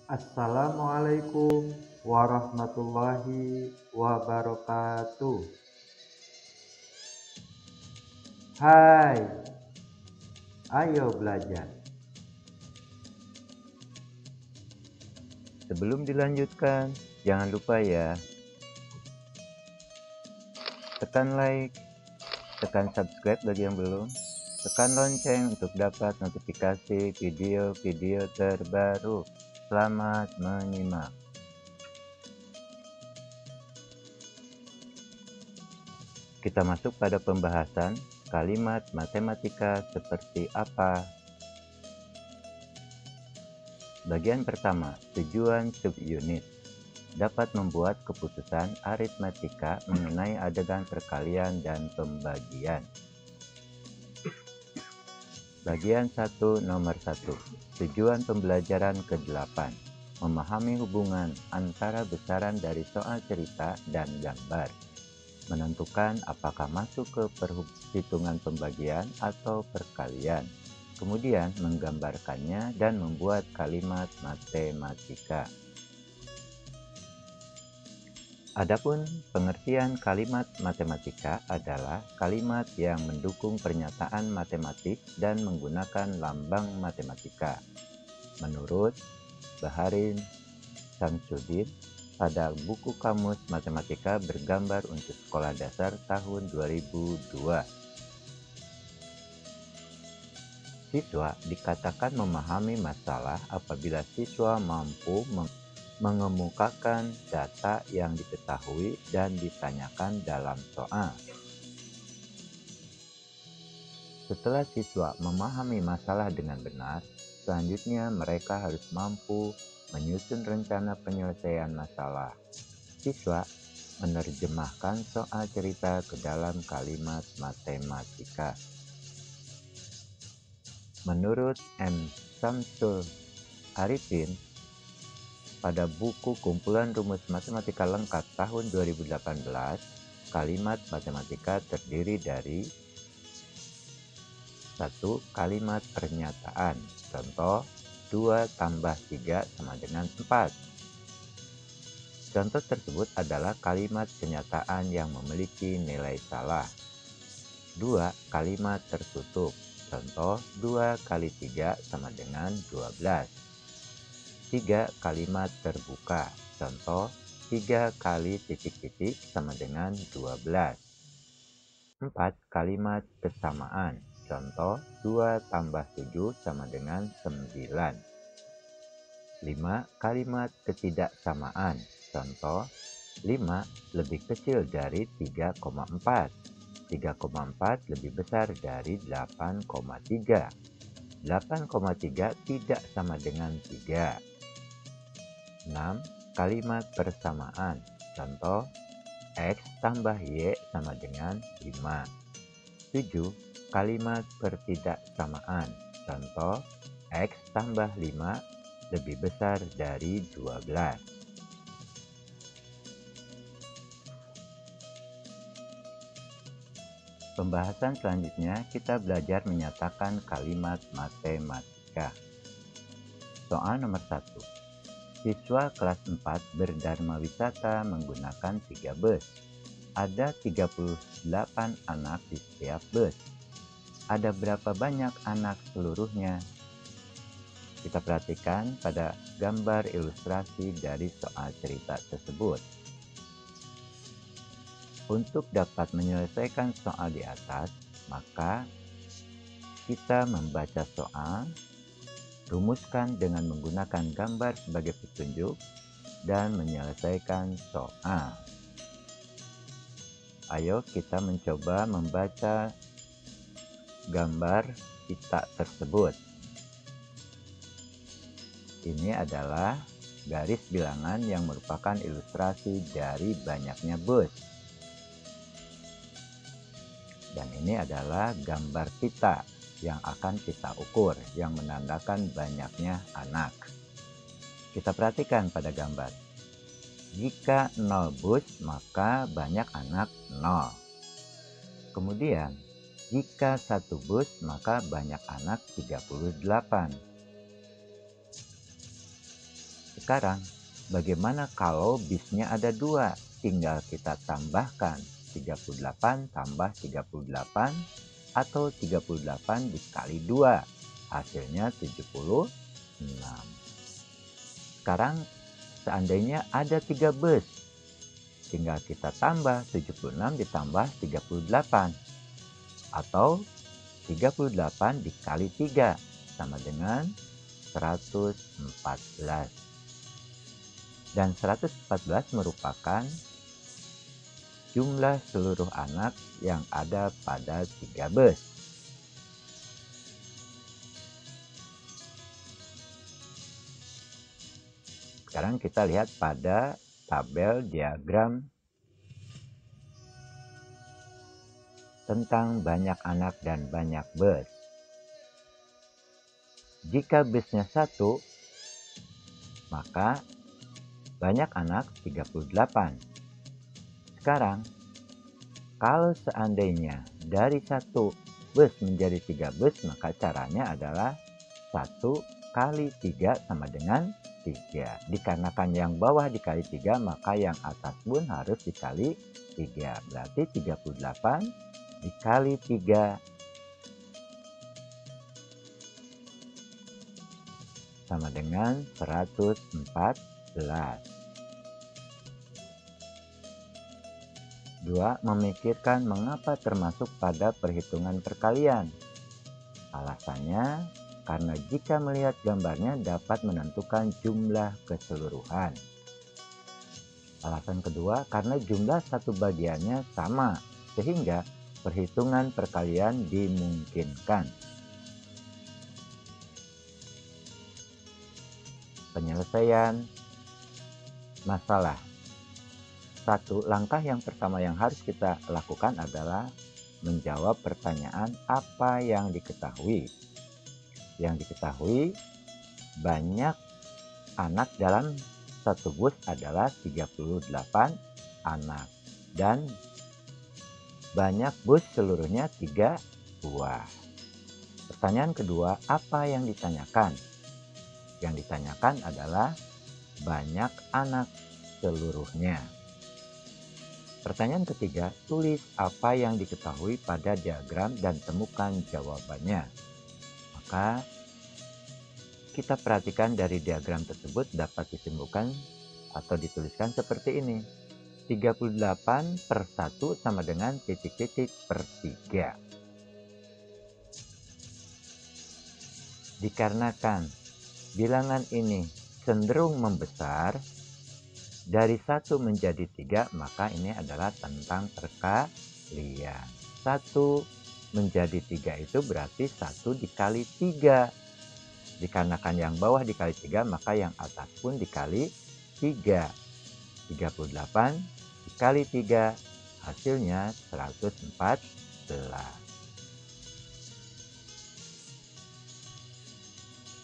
Assalamualaikum warahmatullahi wabarakatuh. Hai, ayo belajar. Sebelum dilanjutkan, jangan lupa ya, tekan like, tekan subscribe bagi yang belum, tekan lonceng untuk dapat notifikasi video-video terbaru. Selamat menyimak. Kita masuk pada pembahasan kalimat matematika seperti apa. Bagian pertama, tujuan subunit. Dapat membuat keputusan aritmatika mengenai adegan perkalian dan pembagian. Bagian 1 nomor 1. Tujuan pembelajaran ke-8. Memahami hubungan antara besaran dari soal cerita dan gambar. Menentukan apakah masuk ke perhitungan pembagian atau perkalian. Kemudian menggambarkannya dan membuat kalimat matematika. Adapun pengertian kalimat matematika adalah kalimat yang mendukung pernyataan matematik dan menggunakan lambang matematika. Menurut Baharin Samsudin pada buku Kamus Matematika Bergambar untuk Sekolah Dasar tahun 2002. Siswa dikatakan memahami masalah apabila siswa mampu mengemukakan data yang diketahui dan ditanyakan dalam soal. Setelah siswa memahami masalah dengan benar, selanjutnya mereka harus mampu menyusun rencana penyelesaian masalah. Siswa menerjemahkan soal cerita ke dalam kalimat matematika. Menurut M. Samsul Arifin, pada buku Kumpulan Rumus Matematika Lengkap tahun 2018, kalimat matematika terdiri dari 1. Kalimat pernyataan. Contoh, 2 tambah 3 sama dengan 4. Contoh tersebut adalah kalimat kenyataan yang memiliki nilai salah. 2. Kalimat tertutup. Contoh, 2 kali 3 sama dengan 12. 3. Kalimat terbuka. Contoh, 3 kali titik-titik sama dengan 12. 4. Kalimat kesamaan. Contoh, 2 tambah 7 sama dengan 9. 5. Kalimat ketidaksamaan. Contoh, 5 lebih kecil dari 3,4. 3,4 lebih besar dari 8,3. 8,3 tidak sama dengan 3. 6. Kalimat persamaan. Contoh, X tambah Y sama dengan 5. 7. Kalimat pertidaksamaan. Contoh, X tambah 5 lebih besar dari 12. Pembahasan selanjutnya kita belajar menyatakan kalimat matematika. Soal nomor 1. Siswa kelas 4 berdharma wisata menggunakan 3 bus. Ada 38 anak di setiap bus. Ada berapa banyak anak seluruhnya? Kita perhatikan pada gambar ilustrasi dari soal cerita tersebut. Untuk dapat menyelesaikan soal di atas, maka kita membaca soal, rumuskan dengan menggunakan gambar sebagai petunjuk, dan menyelesaikan soal. Ayo kita mencoba membaca gambar pita tersebut. Ini adalah garis bilangan yang merupakan ilustrasi dari banyaknya bus. Dan ini adalah gambar pita yang akan kita ukur, yang menandakan banyaknya anak. Kita perhatikan pada gambar. Jika 0 bus, maka banyak anak 0. Kemudian, jika 1 bus, maka banyak anak 38. Sekarang, bagaimana kalau bisnya ada 2? Tinggal kita tambahkan 38 tambah 38 atau 38 dikali 2. Hasilnya 76. Sekarang, seandainya ada 3 bus, tinggal kita tambah 76 ditambah 38 atau 38 dikali 3 sama dengan 114. Dan 114 merupakan jumlah seluruh anak yang ada pada 3 bus. Sekarang kita lihat pada tabel diagram tentang banyak anak dan banyak bus. Jika busnya 1, maka banyak anak 38. Sekarang, kalau seandainya dari 1 bus menjadi 3 bus, maka caranya adalah 1 kali 3 sama dengan 3. Dikarenakan yang bawah dikali 3, maka yang atas pun harus dikali 3. Berarti 38 dikali 3 sama dengan 114. 2. Memikirkan mengapa termasuk pada perhitungan perkalian. Alasannya, karena jika melihat gambarnya dapat menentukan jumlah keseluruhan. Alasan kedua, karena jumlah satu bagiannya sama, sehingga perhitungan perkalian dimungkinkan. Penyelesaian masalah. 1. Langkah yang pertama yang harus kita lakukan adalah menjawab pertanyaan apa yang diketahui. Yang diketahui, banyak anak dalam satu bus adalah 38 anak. Dan banyak bus seluruhnya 3 buah. Pertanyaan kedua, apa yang ditanyakan? Yang ditanyakan adalah banyak anak seluruhnya. Pertanyaan ketiga, tulis apa yang diketahui pada diagram dan temukan jawabannya. Maka kita perhatikan dari diagram tersebut dapat disimpulkan atau dituliskan seperti ini. 38 per 1 sama dengan titik-titik per 3. Dikarenakan bilangan ini cenderung membesar, dari 1 menjadi 3, maka ini adalah tentang perkalian. 1 menjadi 3 itu berarti 1 dikali 3. Dikarenakan yang bawah dikali 3, maka yang atas pun dikali 3. 38 dikali 3, hasilnya 114.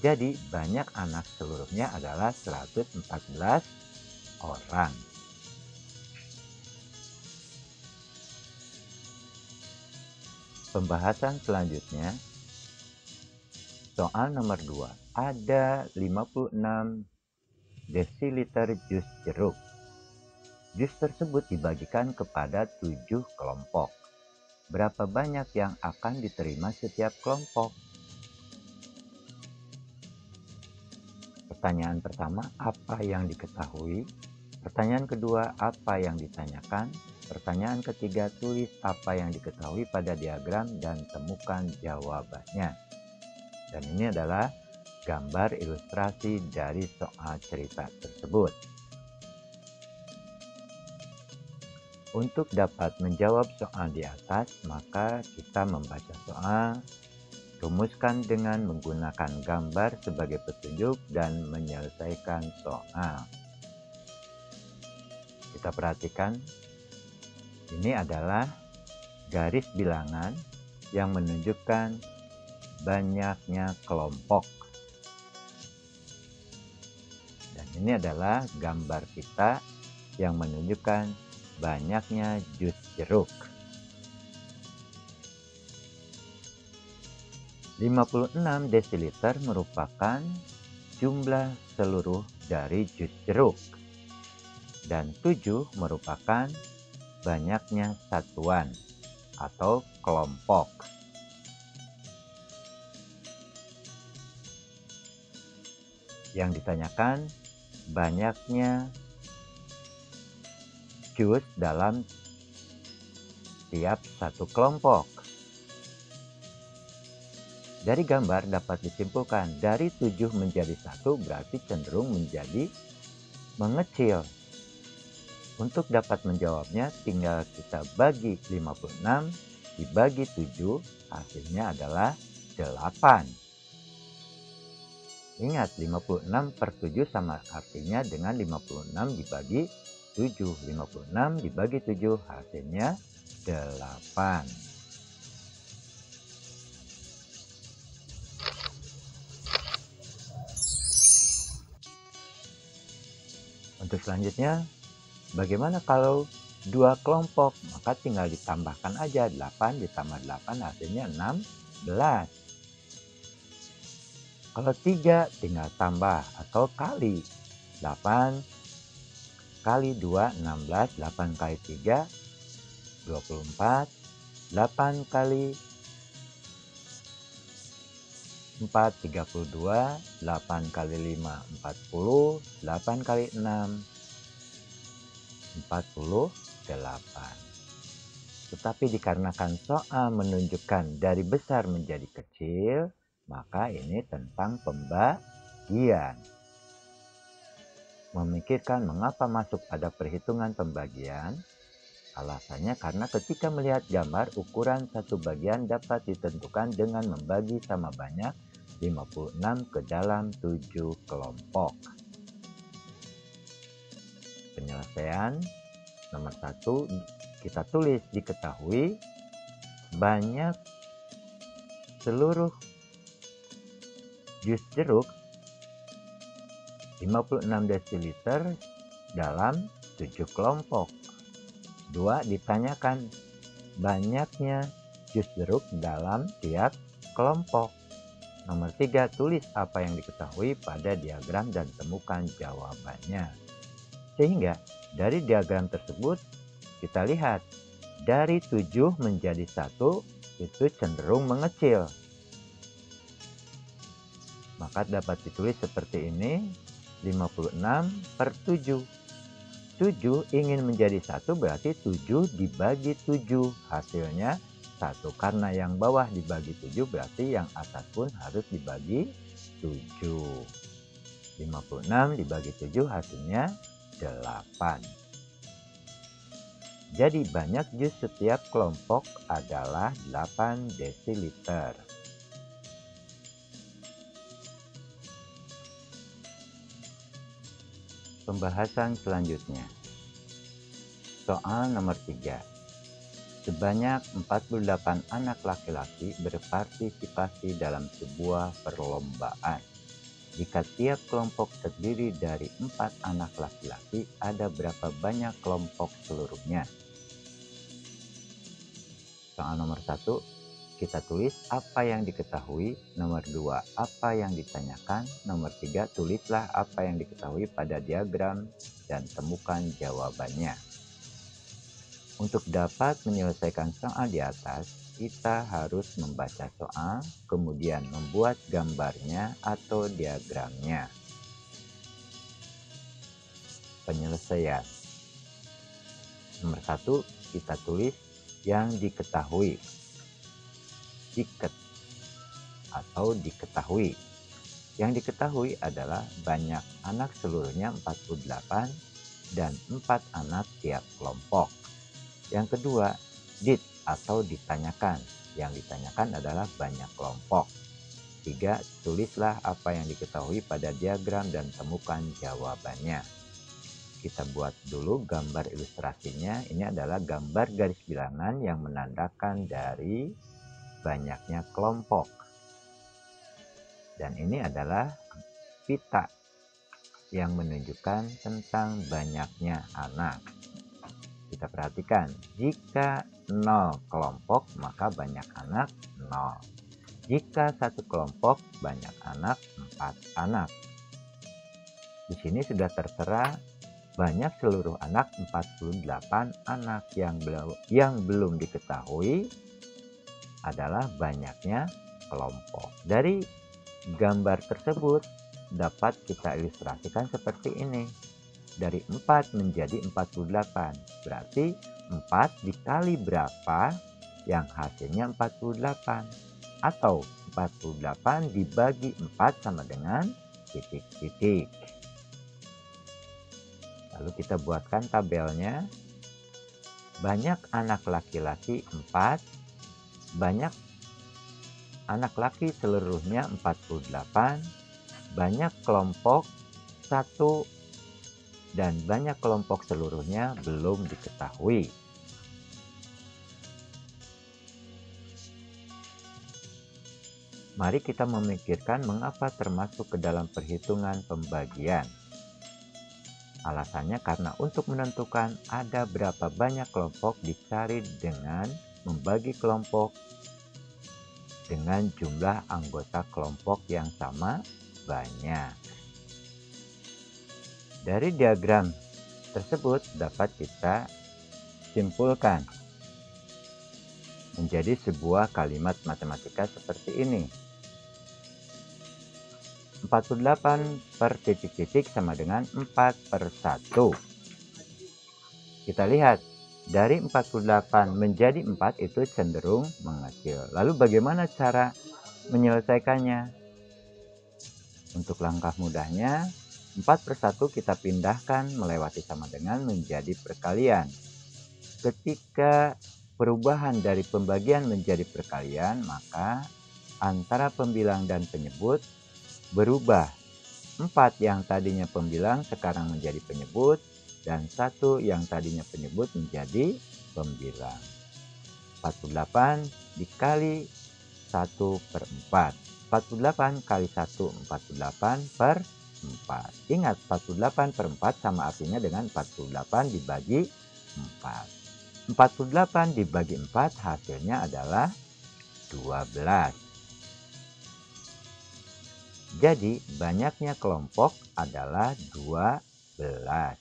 Jadi banyak anak seluruhnya adalah 114 orang. Pembahasan selanjutnya, soal nomor 2. Ada 56 desiliter jus jeruk. Jus tersebut dibagikan kepada 7 kelompok. Berapa banyak yang akan diterima setiap kelompok? Pertanyaan pertama, apa yang diketahui? Pertanyaan kedua, apa yang ditanyakan? Pertanyaan ketiga, tulis apa yang diketahui pada diagram dan temukan jawabannya. Dan ini adalah gambar ilustrasi dari soal cerita tersebut. Untuk dapat menjawab soal di atas, maka kita membaca soal, rumuskan dengan menggunakan gambar sebagai petunjuk dan menyelesaikan soal. Kita perhatikan, ini adalah garis bilangan yang menunjukkan banyaknya kelompok. Dan ini adalah gambar kita yang menunjukkan banyaknya jus jeruk. 56 desiliter merupakan jumlah seluruh dari jus jeruk. Dan 7 merupakan banyaknya satuan atau kelompok. Yang ditanyakan banyaknya jus dalam tiap satu kelompok. Dari gambar dapat disimpulkan dari 7 menjadi 1 berarti cenderung menjadi mengecil. Untuk dapat menjawabnya tinggal kita bagi 56 dibagi 7, hasilnya adalah 8. Ingat 56 per 7 sama artinya dengan 56 dibagi 7. 56 dibagi 7 hasilnya 8. Untuk selanjutnya, bagaimana kalau 2 kelompok? Maka tinggal ditambahkan aja 8 ditambah 8 hasilnya 16. Kalau 3 tinggal tambah atau kali 8 kali 2 16, 8 kali 3 24, 8 kali 4 32, 8 kali 5 40, 8 kali 6 48. Tetapi dikarenakan soal menunjukkan dari besar menjadi kecil, maka ini tentang pembagian. Memikirkan mengapa masuk pada perhitungan pembagian? Alasannya karena ketika melihat gambar, ukuran satu bagian dapat ditentukan dengan membagi sama banyak 56 ke dalam 7 kelompok. Penyelesaian nomor 1, kita tulis diketahui banyak seluruh jus jeruk 56 desiliter dalam 7 kelompok. 2, ditanyakan banyaknya jus jeruk dalam tiap kelompok. Nomor 3, tulis apa yang diketahui pada diagram dan temukan jawabannya. Sehingga dari diagram tersebut kita lihat dari 7 menjadi 1 itu cenderung mengecil. Maka dapat ditulis seperti ini, 56 per 7. 7 ingin menjadi 1 berarti 7 dibagi 7. Hasilnya 1. Karena yang bawah dibagi 7 berarti yang atas pun harus dibagi 7. 56 dibagi 7 hasilnya 8. Jadi banyak jus setiap kelompok adalah 8 desiliter. Pembahasan selanjutnya. Soal nomor 3. Sebanyak 48 anak laki-laki berpartisipasi dalam sebuah perlombaan. Jika tiap kelompok terdiri dari 4 anak laki-laki, ada berapa banyak kelompok seluruhnya? Soal nomor 1. Kita tulis apa yang diketahui. Nomor 2, apa yang ditanyakan. Nomor 3, tulislah apa yang diketahui pada diagram dan temukan jawabannya. Untuk dapat menyelesaikan soal di atas, kita harus membaca soal, kemudian membuat gambarnya atau diagramnya. Penyelesaian. Nomor 1, kita tulis yang diketahui. Atau diketahui. Yang diketahui adalah banyak anak seluruhnya 48 dan 4 anak tiap kelompok. Yang kedua, atau ditanyakan. Yang ditanyakan adalah banyak kelompok. 3, tulislah apa yang diketahui pada diagram dan temukan jawabannya. Kita buat dulu gambar ilustrasinya. Ini adalah gambar garis bilangan yang menandakan dari banyaknya kelompok. Dan ini adalah pita yang menunjukkan tentang banyaknya anak. Kita perhatikan, jika 0 kelompok maka banyak anak 0. Jika 1 kelompok banyak anak 4 anak. Di sini sudah tertera banyak seluruh anak 48 anak. Yang belum diketahui adalah banyaknya kelompok. Dari gambar tersebut dapat kita ilustrasikan seperti ini. Dari 4 menjadi 48. Berarti 4 dikali berapa yang hasilnya 48. Atau 48 dibagi 4 sama dengan titik-titik. Lalu kita buatkan tabelnya. Banyak anak laki-laki 4. Banyak anak laki seluruhnya 48. Banyak kelompok 1. Dan banyak kelompok seluruhnya belum diketahui. Mari kita memikirkan mengapa termasuk ke dalam perhitungan pembagian. Alasannya karena untuk menentukan ada berapa banyak kelompok dicari dengan membagi kelompok dengan jumlah anggota kelompok yang sama banyak. Dari diagram tersebut dapat kita simpulkan menjadi sebuah kalimat matematika seperti ini. 48 per titik-titik sama dengan 4/1. Kita lihat, dari 48 menjadi 4 itu cenderung mengecil. Lalu bagaimana cara menyelesaikannya? Untuk langkah mudahnya, 4/1 kita pindahkan melewati sama dengan menjadi perkalian. Ketika perubahan dari pembagian menjadi perkalian, maka antara pembilang dan penyebut berubah. 4 yang tadinya pembilang sekarang menjadi penyebut, dan 1 yang tadinya penyebut menjadi pembilang. 48 dikali 1/4. 48 kali 1, 48/4. Ingat, 48/4 sama artinya dengan 48 dibagi 4. 48 dibagi 4 hasilnya adalah 12. Jadi banyaknya kelompok adalah 12.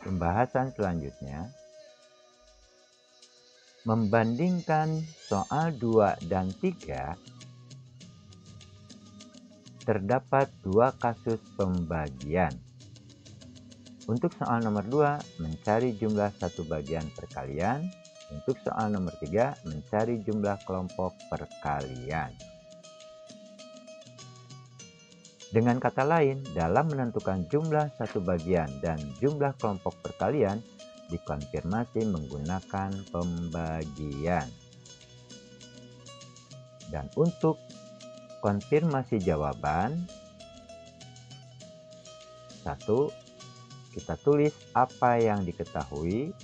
Pembahasan selanjutnya, membandingkan soal 2 dan 3, terdapat 2 kasus pembagian. Untuk soal nomor 2, mencari jumlah satu bagian perkalian. Untuk soal nomor 3, mencari jumlah kelompok perkalian. Dengan kata lain, dalam menentukan jumlah satu bagian dan jumlah kelompok perkalian, dikonfirmasi menggunakan pembagian. Dan untuk konfirmasi jawaban, 1, kita tulis apa yang diketahui.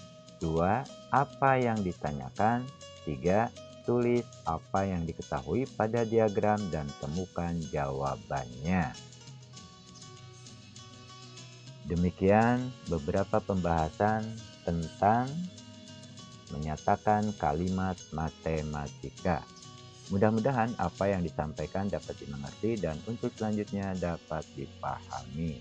2, apa yang ditanyakan. 3, tulis apa yang diketahui pada diagram dan temukan jawabannya. Demikian beberapa pembahasan tentang menyatakan kalimat matematika. Mudah-mudahan apa yang disampaikan dapat dimengerti dan untuk selanjutnya dapat dipahami.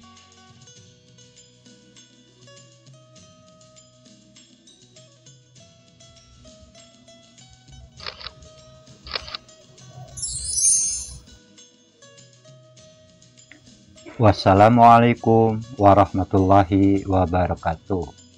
Wassalamualaikum warahmatullahi wabarakatuh.